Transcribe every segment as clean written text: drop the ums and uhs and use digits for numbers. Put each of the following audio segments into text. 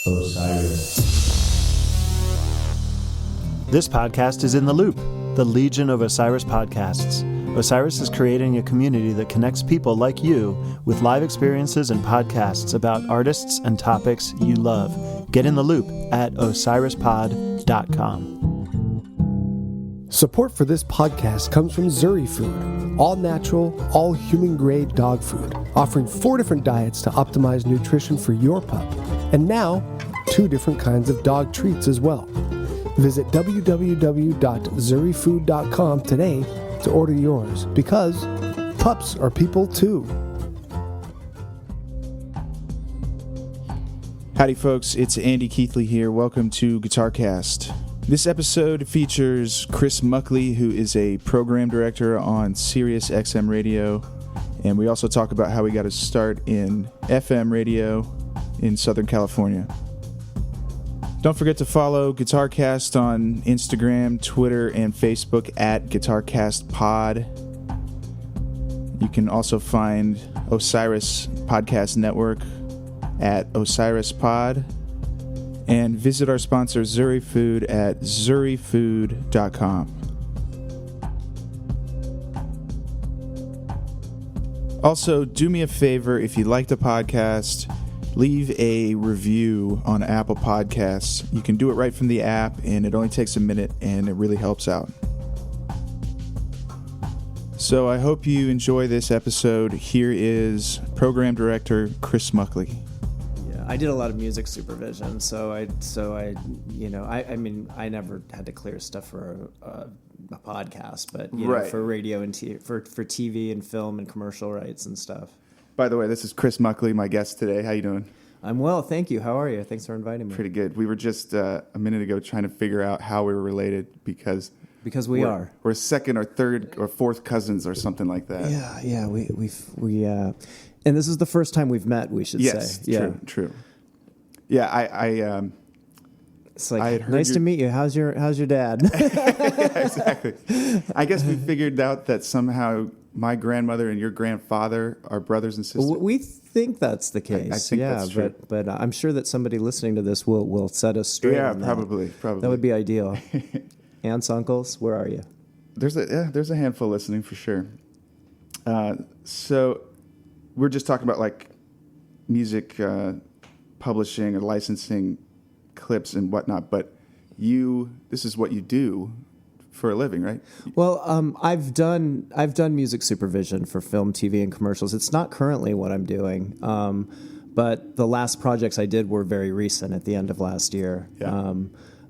Osiris. This podcast is in the Loop, the Legion of Osiris podcasts. Osiris is creating a community that connects people like you with live experiences and podcasts about artists and topics you love. Get in the loop at osirispod.com. Support for this podcast comes from Zuri Food, all natural, all human-grade dog food, offering 4 different diets to optimize nutrition for your pup, and now 2 different kinds of dog treats as well. Visit www.zurifood.com today to order yours, because pups are people too. Howdy folks, it's Andy Keithley here. Welcome to GuitarCast. This episode features Chris Muckley, who is a program director on SiriusXM radio, and we also talk about how we got to start in FM radio in Southern California. Don't forget to follow GuitarCast on Instagram, Twitter, and Facebook at GuitarCastPod. You can also find Osiris Podcast Network at OsirisPod. And visit our sponsor, Zuri Food, at zurifood.com. Also, do me a favor, if you like the podcast, leave a review on Apple Podcasts. You can do it right from the app, and it only takes a minute, and it really helps out. So I hope you enjoy this episode. Here is Program Director Chris Muckley. I did a lot of music supervision, so I never had to clear stuff for a podcast, but right. For radio and for TV and film and commercial rights and stuff. By the way, this is Chris Muckley, my guest today. How you doing? I'm well, thank you. How are you? Thanks for inviting me. Pretty good. We were just a minute ago trying to figure out how we were related because we're second or third or fourth cousins or something like that. Yeah. We and this is the first time we've met, we should say. Yes, true. Yeah, I it's like, nice to meet you. How's your dad? Yeah, exactly. I guess we figured out that somehow my grandmother and your grandfather are brothers and sisters. We think that's the case. I think that's true. But I'm sure that somebody listening to this will set us straight. Yeah, on probably. That would be ideal. Aunts, uncles, where are you? There's a handful listening for sure. So we're just talking about like music publishing and licensing clips and whatnot, but this is what you do for a living, right? Well, I've done music supervision for film, TV, and commercials. It's not currently what I'm doing, but the last projects I did were very recent at the end of last year. Yeah.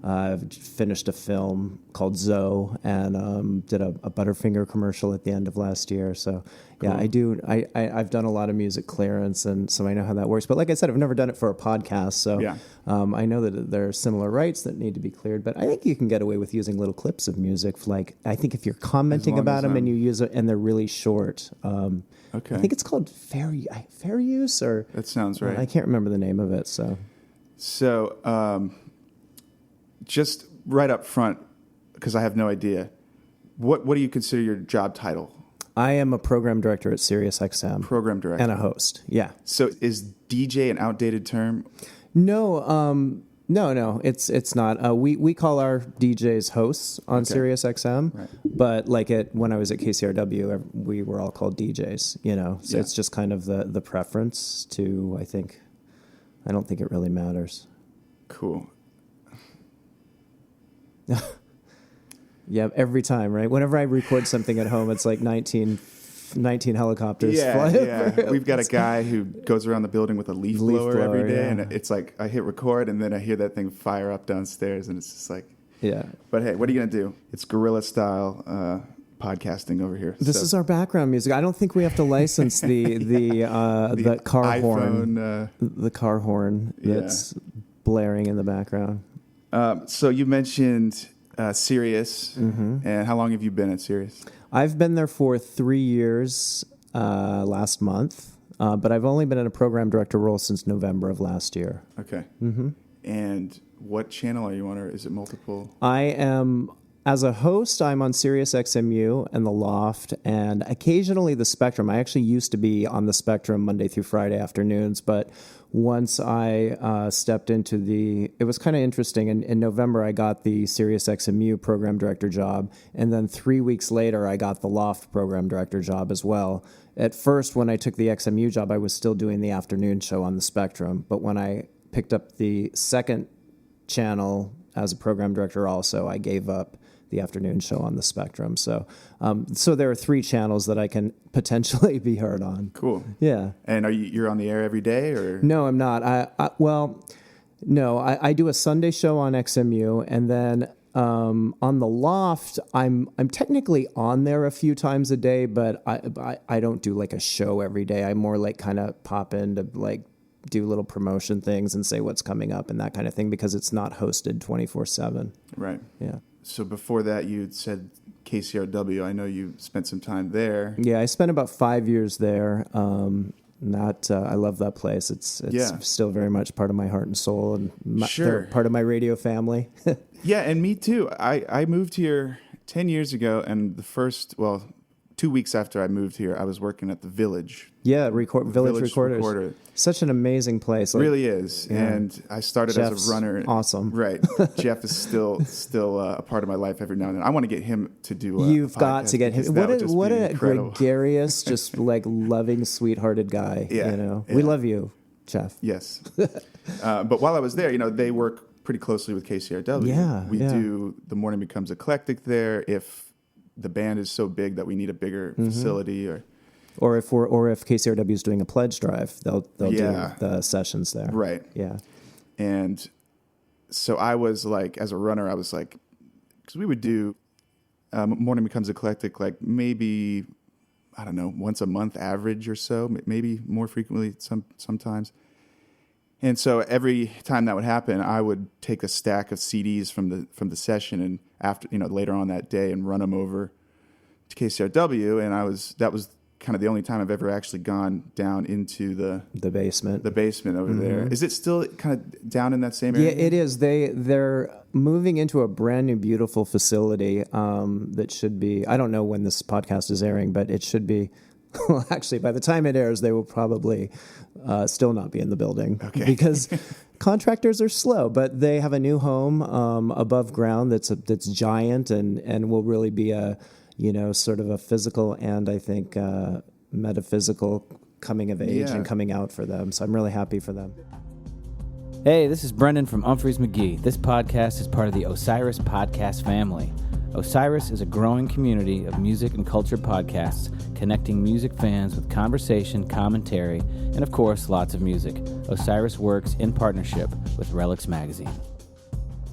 I've finished a film called Zoe and did a Butterfinger commercial at the end of last year. So, yeah, cool. I do. I've done a lot of music clearance, and so I know how that works. But like I said, I've never done it for a podcast. So yeah. I know that there are similar rights that need to be cleared. But I think you can get away with using little clips of music. Like, I think if you're commenting about them and you use it and they're really short. Okay. I think it's called fair use, or that sounds right. I can't remember the name of it. So. Just right up front, because I have no idea, what do you consider your job title? I am a program director at SiriusXM. Program director. And a host, yeah. So is DJ an outdated term? No, it's not. We call our DJs hosts on SiriusXM, right. But when I was at KCRW, we were all called DJs, So It's just kind of the preference to, I don't think it really matters. Cool. Yeah, every time, right? Whenever I record something at home, it's like 19 helicopters fly over. We've got a guy who goes around the building with a leaf blower every day, and it's like I hit record, and then I hear that thing fire up downstairs, and it's just like... Yeah. But hey, what are you going to do? It's guerrilla style podcasting over here. This is our background music. I don't think we have to license the car iPhone, horn. The car horn that's blaring in the background. So you mentioned Sirius, and how long have you been at Sirius? I've been there for 3 years last month, but I've only been in a program director role since November of last year. Okay. Mm-hmm. And what channel are you on, or is it multiple? I am As a host, I'm on SiriusXMU and The Loft, and occasionally The Spectrum. I actually used to be on The Spectrum Monday through Friday afternoons, but once I stepped into it was kind of interesting. In November, I got the SiriusXM program director job. And then 3 weeks later, I got the Loft program director job as well. At first, when I took the XMU job, I was still doing the afternoon show on the Spectrum. But when I picked up the second channel as a program director also, I gave up the afternoon show on the Spectrum. So there are 3 channels that I can potentially be heard on. Cool. Yeah. And you're on the air every day, or? No, I'm not. I do a Sunday show on XMU, and then on the Loft, I'm technically on there a few times a day, but I don't do like a show every day. I more like kind of pop in to like do little promotion things and say what's coming up and that kind of thing, because it's not hosted 24/7. Right. Yeah. So before that, you said KCRW. I know you spent some time there. Yeah, I spent about 5 years there. I love that place. It's still very much part of my heart and soul, and they're part of my radio family. Yeah, and me too. I moved here 10 years ago, and 2 weeks after I moved here, I was working at the Village. Yeah, Village Recorders. Such an amazing place. It really is. Yeah. And I started Jeff's as a runner. Awesome. Right. Jeff is still a part of my life every now and then. I want to get him to do You've got to get him. What a gregarious, just like loving, sweethearted guy. Yeah. You know? Yeah. We love you, Jeff. Yes. But while I was there, they work pretty closely with KCRW. Yeah. We do The Morning Becomes Eclectic there. If the band is so big that we need a bigger facility, or if KCRW is doing a pledge drive, they'll do the sessions there. Right. Yeah. And so I was like, as a runner, I was like, because we would do Morning Becomes Eclectic like maybe, I don't know, once a month average or so, maybe more frequently sometimes. And so every time that would happen, I would take a stack of CDs from the session and after later on that day and run them over to KCRW, and that was kind of the only time I've ever actually gone down into the basement. The basement over there. Is it still kind of down in that same area? Yeah, it is. They're moving into a brand new, beautiful facility that should be. I don't know when this podcast is airing, but it should be. Well, actually, by the time it airs, they will probably still not be in the building because contractors are slow. But they have a new home above ground that's giant and will really be a sort of a physical and I think metaphysical coming of age and coming out for them. So I'm really happy for them. Hey, this is Brendan from Humphreys McGee. This podcast is part of the Osiris podcast family. Osiris is a growing community of music and culture podcasts connecting music fans with conversation, commentary, and of course, lots of music. Osiris works in partnership with Relics Magazine.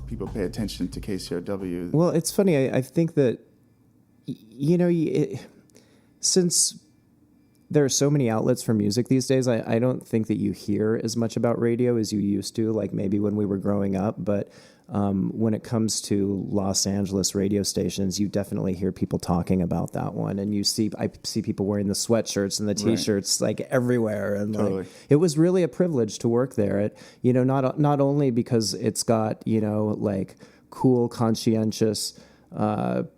People pay attention to KCRW. Well, it's funny. I think that, since there are so many outlets for music these days, I don't think that you hear as much about radio as you used to, like maybe when we were growing up. But when it comes to Los Angeles radio stations, you definitely hear people talking about that one, and I see people wearing the sweatshirts and the T-shirts like everywhere, and totally. It was really a privilege to work there. Not only because it's got like cool, conscientious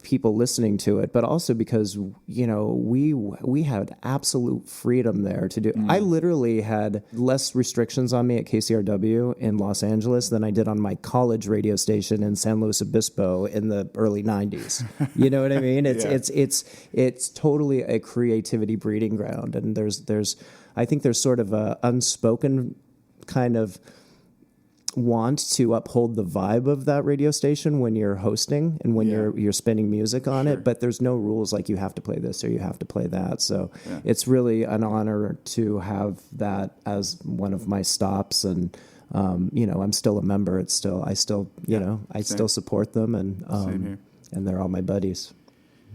people listening to it, but also because we had absolute freedom there to do. I literally had less restrictions on me at KCRW in Los Angeles than I did on my college radio station in San Luis Obispo in the early 90s. You know what I mean? It's totally a creativity breeding ground, and I think there's sort of a unspoken kind of want to uphold the vibe of that radio station when you're hosting and when you're spinning music on it, but there's no rules like you have to play this or you have to play that. So it's really an honor to have that as one of my stops, and I'm still a member. I still support them, and they're all my buddies.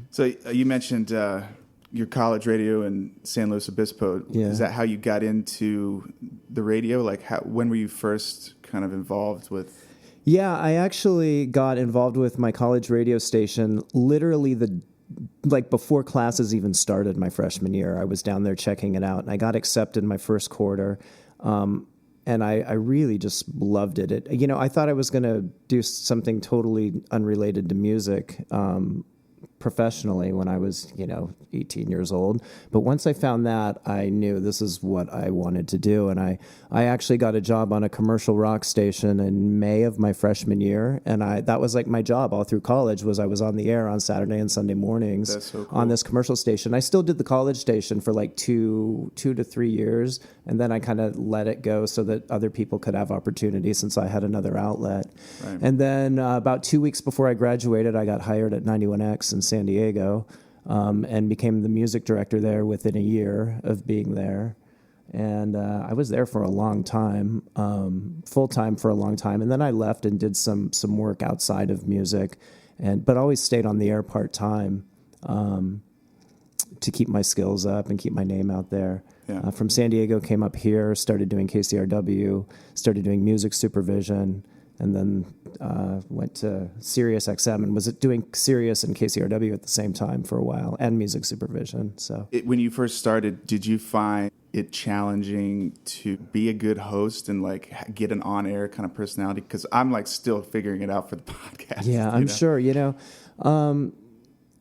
So you mentioned your college radio in San Luis Obispo. Yeah. Is that how you got into the radio? Like, when were you first kind of involved with? Yeah, I actually got involved with my college radio station literally before classes even started my freshman year. I was down there checking it out, and I got accepted my first quarter. And I really just loved it. I thought I was going to do something totally unrelated to music. professionally when I was, 18 years old. But once I found that, I knew this is what I wanted to do. And I actually got a job on a commercial rock station in May of my freshman year. And that was like my job all through college. I was on the air on Saturday and Sunday mornings. That's so cool. On this commercial station. I still did the college station for like two to 3 years. And then I kind of let it go so that other people could have opportunities since I had another outlet. Right. And then about 2 weeks before I graduated, I got hired at 91X in San Diego, and became the music director there within a year of being there. And I was there for a long time, full-time for a long time. And then I left and did some work outside of music, but always stayed on the air part-time to keep my skills up and keep my name out there. Yeah. From San Diego, came up here, started doing KCRW, started doing music supervision, and then went to SiriusXM and was doing Sirius and KCRW at the same time for a while, and music supervision. So, when you first started, did you find it challenging to be a good host and like get an on-air kind of personality? Because I'm like still figuring it out for the podcast. Yeah, I'm sure.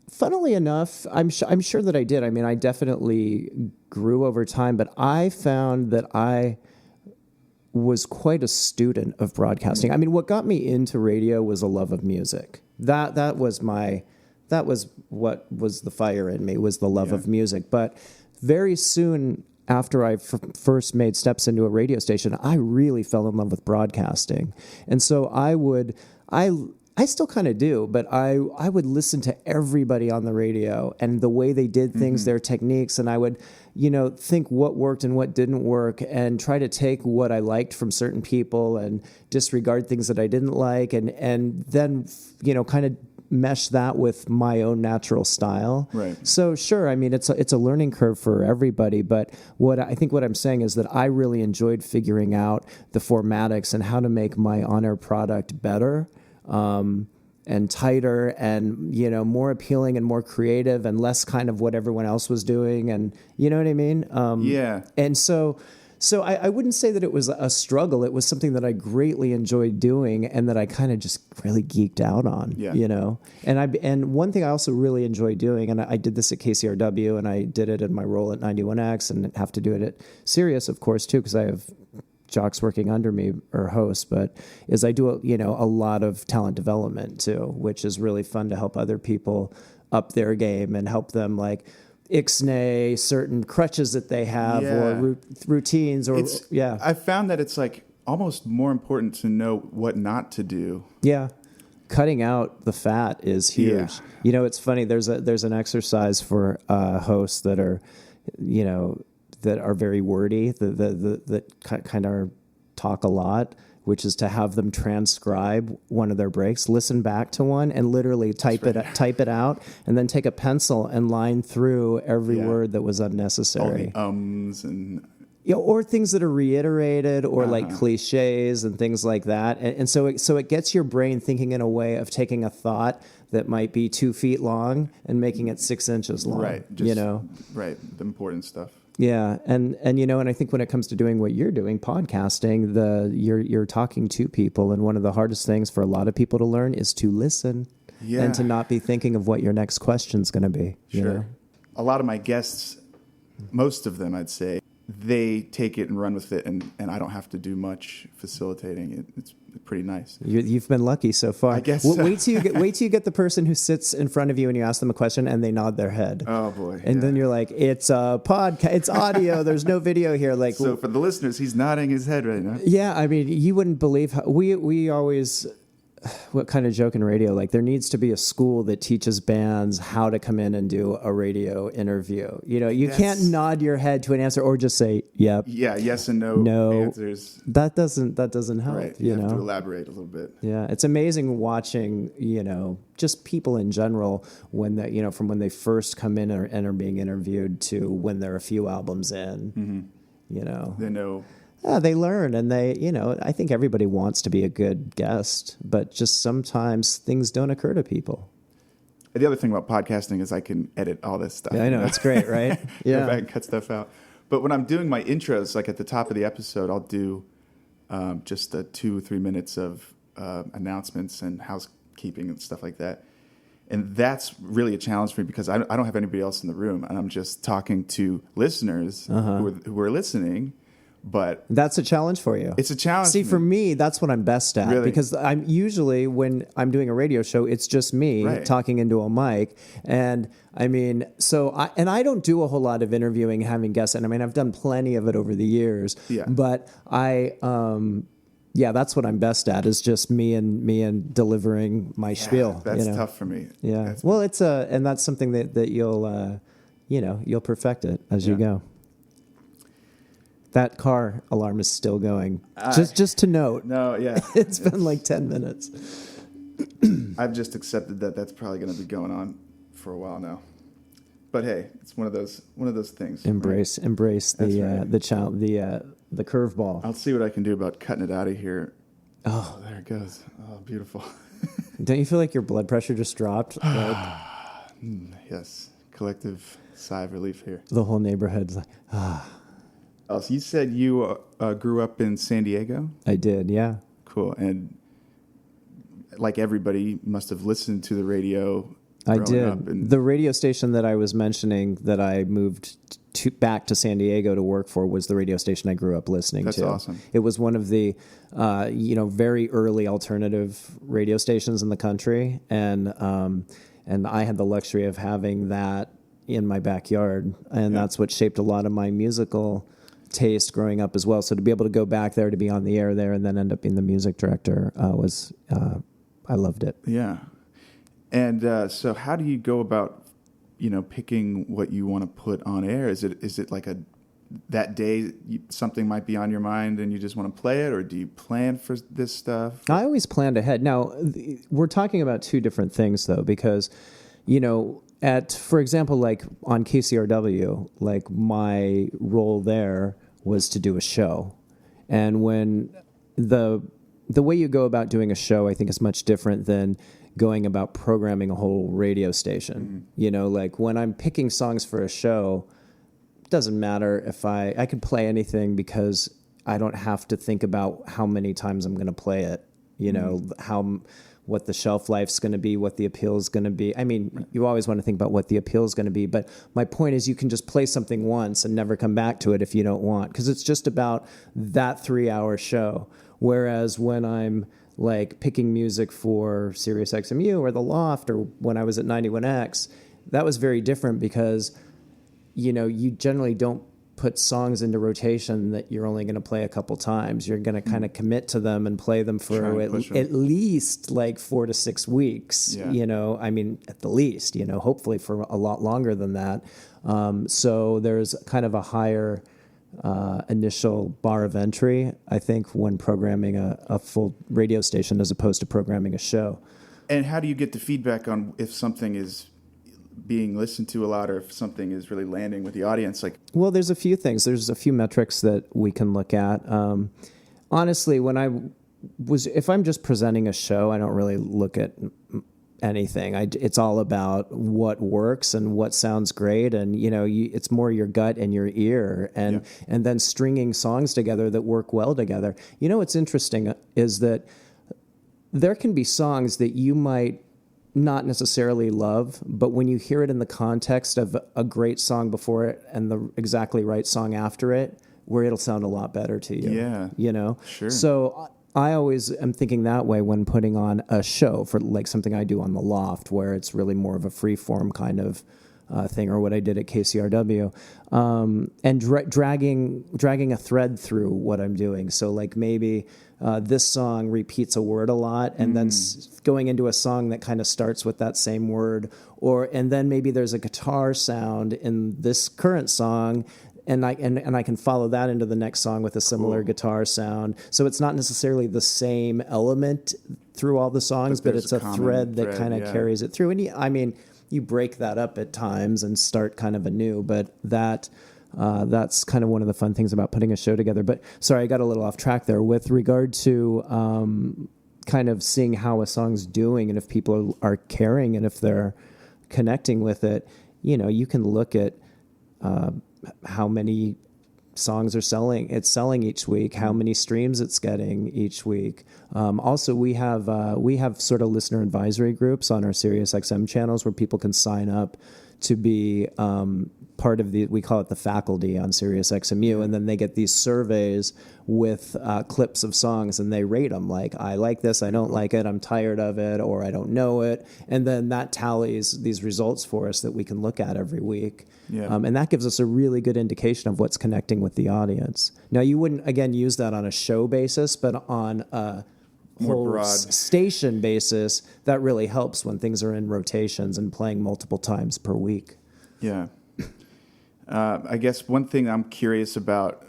Funnily enough, I'm sure that I did. I mean, I definitely grew over time, but I found that I was quite a student of broadcasting. I mean, what got me into radio was a love of music. That was what was the fire in me, was the love of music. But very soon after I first made steps into a radio station, I really fell in love with broadcasting. And so I still kind of do, but I would listen to everybody on the radio and the way they did things, their techniques, and I would, think what worked and what didn't work, and try to take what I liked from certain people and disregard things that I didn't like, and then, kind of mesh that with my own natural style. Right. So sure, I mean, it's a learning curve for everybody, but what I'm saying is that I really enjoyed figuring out the formatics and how to make my on-air product better. And tighter and, more appealing and more creative and less kind of what everyone else was doing. And you know what I mean? Yeah. And so I wouldn't say that it was a struggle. It was something that I greatly enjoyed doing and that I kind of just really geeked out on, And one thing I also really enjoy doing, and I did this at KCRW and I did it in my role at 91X and have to do it at Sirius, of course, too, because I have jocks working under me or hosts, but is I do a lot of talent development too, which is really fun to help other people up their game and help them like ixnay certain crutches that they have or routines or I found that it's like almost more important to know what not to do. Yeah. Cutting out the fat is huge. Yeah. It's funny. There's an exercise for hosts that are, that are very wordy, that kind of talk a lot, which is to have them transcribe one of their breaks, listen back to one, and literally type it out, and then take a pencil and line through every word that was unnecessary. All the ums and... or things that are reiterated, or like cliches and things like that. And so it gets your brain thinking in a way of taking a thought that might be 2 feet long and making it 6 inches long. Right. Right. The important stuff. Yeah, and I think when it comes to doing what you're doing, podcasting, you're talking to people, and one of the hardest things for a lot of people to learn is to listen and to not be thinking of what your next question's going to be. Sure. A lot of my guests, most of them, I'd say, they take it and run with it, and I don't have to do much facilitating. It's pretty nice. You've been lucky so far. I guess. Wait till you get the person who sits in front of you and you ask them a question and they nod their head. Oh boy! And then you're like, "It's a podcast. It's audio. There's no video here." Like, so for the listeners, he's nodding his head right now. Yeah, I mean, you wouldn't believe how we always. What kind of joke in radio? Like, there needs to be a school that teaches bands how to come in and do a radio interview. You can't nod your head to an answer or just say, "Yep." Yeah, yes and no answers. That doesn't help. Right. You have to elaborate a little bit. Yeah, it's amazing watching, just people in general when that, from when they first come in and are being interviewed to when they're a few albums in. Mm-hmm. They know. Yeah, they learn, and I think everybody wants to be a good guest, but just sometimes things don't occur to people. The other thing about podcasting is I can edit all this stuff. Yeah, I know. That's great, right? Yeah. Go back and cut stuff out. But when I'm doing my intros, like at the top of the episode, I'll do just 2 or 3 minutes of announcements and housekeeping and stuff like that. And that's really a challenge for me because I don't have anybody else in the room, and I'm just talking to listeners who are listening. But that's a challenge for you. It's a challenge. See, for me, that's what I'm best at. Really? Because I'm usually, when I'm doing a radio show, it's just me talking into a mic. And I mean, I don't do a whole lot of interviewing, having guests. And I mean, I've done plenty of it over the years. Yeah. But that's what I'm best at, is just me and delivering my spiel. That's tough for me. Yeah. And that's something that you'll perfect it as you go. That car alarm is still going. Just to note. No, yeah. It's been like 10 minutes. I've just accepted that that's probably going to be going on for a while now. But hey, it's one of those things. Embrace the curveball. I'll see what I can do about cutting it out of here. Oh, there it goes. Oh, beautiful. Don't you feel like your blood pressure just dropped? Yes. Collective sigh of relief here. The whole neighborhood's like, Oh, so you said you grew up in San Diego? I did, yeah. Cool. And like everybody, must have listened to the radio. I did. The radio station that I was mentioning that I moved back to San Diego to work for was the radio station I grew up listening to. That's awesome. It was one of the very early alternative radio stations in the country, and I had the luxury of having that in my backyard, and that's what shaped a lot of my musical taste growing up as well. So to be able to go back there, to be on the air there, and then end up being the music director I loved it. Yeah. And so how do you go about, picking what you want to put on air? Is it like that day something might be on your mind and you just want to play it, or do you plan for this stuff? I always planned ahead. Now, we're talking about two different things though, because, for example, like on KCRW, like my role there was to do a show. And when the way you go about doing a show, I think, is much different than going about programming a whole radio station. Mm-hmm. Like when I'm picking songs for a show, it doesn't matter if I could play anything, because I don't have to think about how many times I'm going to play it, what the shelf life's going to be, what the appeal is going to be. I mean, you always want to think about what the appeal is going to be, but my point is you can just play something once and never come back to it if you don't want, because it's just about that 3-hour show. Whereas when I'm like picking music for SiriusXM or The Loft, or when I was at 91X, that was very different, because, you generally don't put songs into rotation that you're only going to play a couple times. You're going to kind of commit to them and play them for at least like 4 to 6 weeks, I mean, at the least, hopefully for a lot longer than that. So there's kind of a higher initial bar of entry, I think, when programming a full radio station as opposed to programming a show. And how do you get the feedback on if something is being listened to a lot, or if something is really landing with the audience? Well, there's a few things. There's a few metrics that we can look at. Honestly, if I'm just presenting a show, I don't really look at anything. It's all about what works and what sounds great, and it's more your gut and your ear, and then stringing songs together that work well together. What's interesting is that there can be songs that you might not necessarily love, but when you hear it in the context of a great song before it and the exactly right song after it, where it'll sound a lot better to you. Yeah. Sure. So I always am thinking that way when putting on a show for like something I do on The Loft, where it's really more of a free form kind of thing, or what I did at KCRW, and dragging a thread through what I'm doing. So like maybe this song repeats a word a lot, and then going into a song that kind of starts with that same word, and then maybe there's a guitar sound in this current song, and I can follow that into the next song with a similar guitar sound. So it's not necessarily the same element through all the songs, but it's a thread that kind of carries it through. And you break that up at times and start kind of anew, but that's kind of one of the fun things about putting a show together. But sorry, I got a little off track there. With regard to kind of seeing how a song's doing and if people are caring and if they're connecting with it, you can look at how many songs are selling. It's selling each week. How many streams it's getting each week. Also, we have sort of listener advisory groups on our SiriusXM channels where people can sign up to be part of we call it the faculty on SiriusXMU, and then they get these surveys with clips of songs, and they rate them like, I like this, I don't like it, I'm tired of it, or I don't know it, and then that tallies these results for us that we can look at every week. Yeah. And that gives us a really good indication of what's connecting with the audience. Now, you wouldn't, again, use that on a show basis, but on a whole station basis, that really helps when things are in rotations and playing multiple times per week. Yeah. I guess one thing I'm curious about,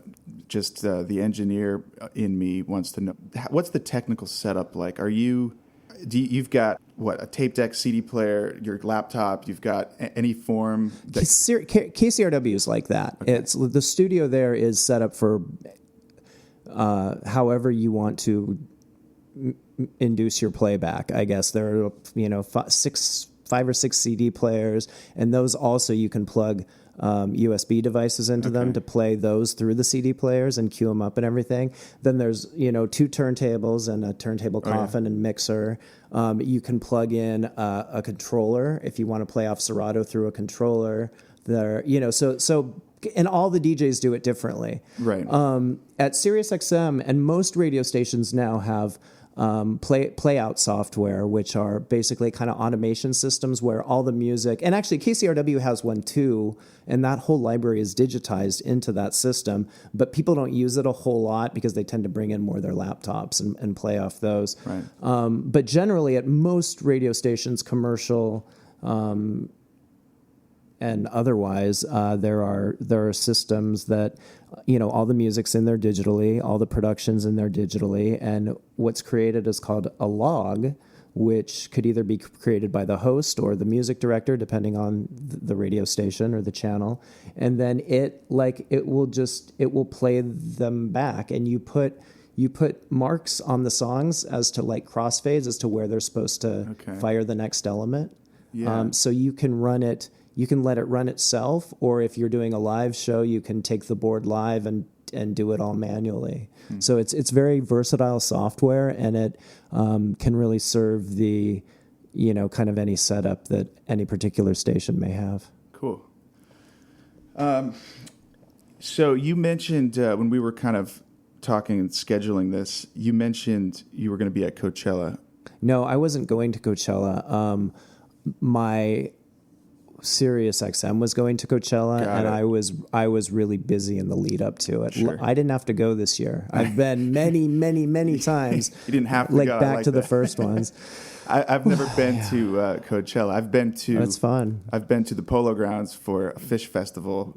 just the engineer in me wants to know, what's the technical setup like? You've got, what, a tape deck, CD player, your laptop, you've got any form? KCRW is like that. Okay. It's the studio there is set up for however you want to induce your playback. I guess there are, 5 or 6 CD players, and those also you can plug USB devices into them to play those through the CD players and cue them up and everything. Then there's 2 turntables and a turntable coffin and mixer. You can plug in a controller if you want to play off Serato through a controller. There, so and all the DJs do it differently. Right. At SiriusXM and most radio stations now have play out software, which are basically kind of automation systems where all the music, and actually KCRW has one too, and that whole library is digitized into that system, but people don't use it a whole lot because they tend to bring in more of their laptops and play off those. Right. But generally at most radio stations, commercial, and otherwise, there are systems that, all the music's in there digitally, all the production's in there digitally, and what's created is called a log, which could either be created by the host or the music director, depending on the radio station or the channel, and then it will play them back, and you put marks on the songs as to like crossfades as to where they're supposed to fire the next element. Yeah. So you can run it. You can let it run itself, or if you're doing a live show, you can take the board live and do it all manually. So it's very versatile software, and it can really serve the, kind of any setup that any particular station may have. Cool. So you mentioned when we were kind of talking and scheduling this, you mentioned you were going to be at Coachella. No, I wasn't going to Coachella. My SiriusXM was going to Coachella, and I was really busy in the lead up to it. Sure. I didn't have to go this year. I've been many, many, many times. You didn't have to go. Back to the first ones. I've never been to Coachella. I've been to. That's fun. I've been to the Polo Grounds for a fish festival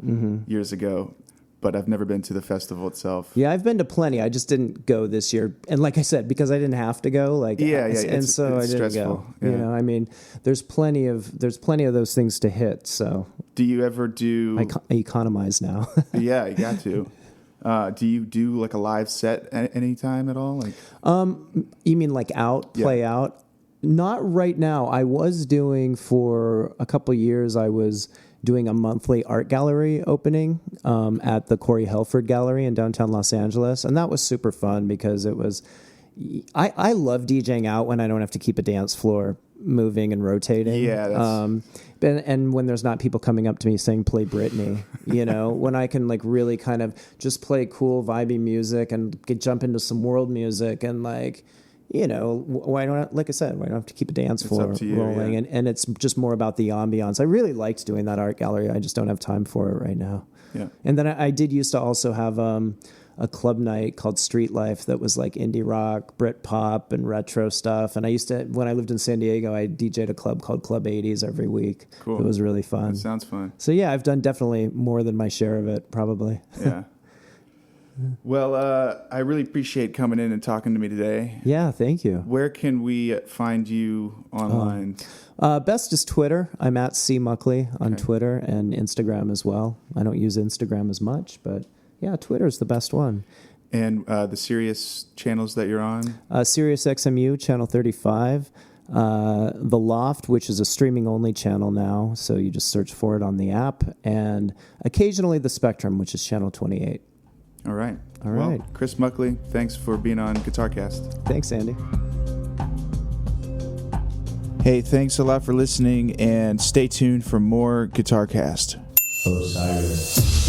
years ago, but I've never been to the festival itself. Yeah, I've been to plenty. I just didn't go this year, and like I said, because I didn't have to go. I didn't stressful. Go. Yeah. There's plenty of those things to hit. So, do you ever do? I economize now. Yeah, you got to. Do you do like a live set at any time at all? You mean like play out? Not right now. I was doing for a couple of years. I was doing a monthly art gallery opening at the Corey Helford Gallery in downtown Los Angeles. And that was super fun because it was... I love DJing out when I don't have to keep a dance floor moving and rotating. Yeah. And when there's not people coming up to me saying, play Britney, when I can like really kind of just play cool, vibey music and jump into some world music and like... why don't I have to keep a dance floor rolling? Yeah. And it's just more about the ambiance. I really liked doing that art gallery. I just don't have time for it right now. Yeah. And then I did used to also have a club night called Street Life that was like indie rock, Brit pop, and retro stuff. And I used to, when I lived in San Diego, I DJ'd a club called Club 80s every week. Cool. It was really fun. That sounds fun. So yeah, I've done definitely more than my share of it, probably. Yeah. Well, I really appreciate coming in and talking to me today. Yeah, thank you. Where can we find you online? Best is Twitter. I'm at Muckley on Twitter and Instagram as well. I don't use Instagram as much, but yeah, Twitter's the best one. And the Sirius channels that you're on? SiriusXMU, channel 35. The Loft, which is a streaming-only channel now, so you just search for it on the app. And occasionally the Spectrum, which is channel 28. All right. All right. Chris Muckley, thanks for being on GuitarCast. Thanks, Andy. Hey, thanks a lot for listening, and stay tuned for more GuitarCast. Osiris.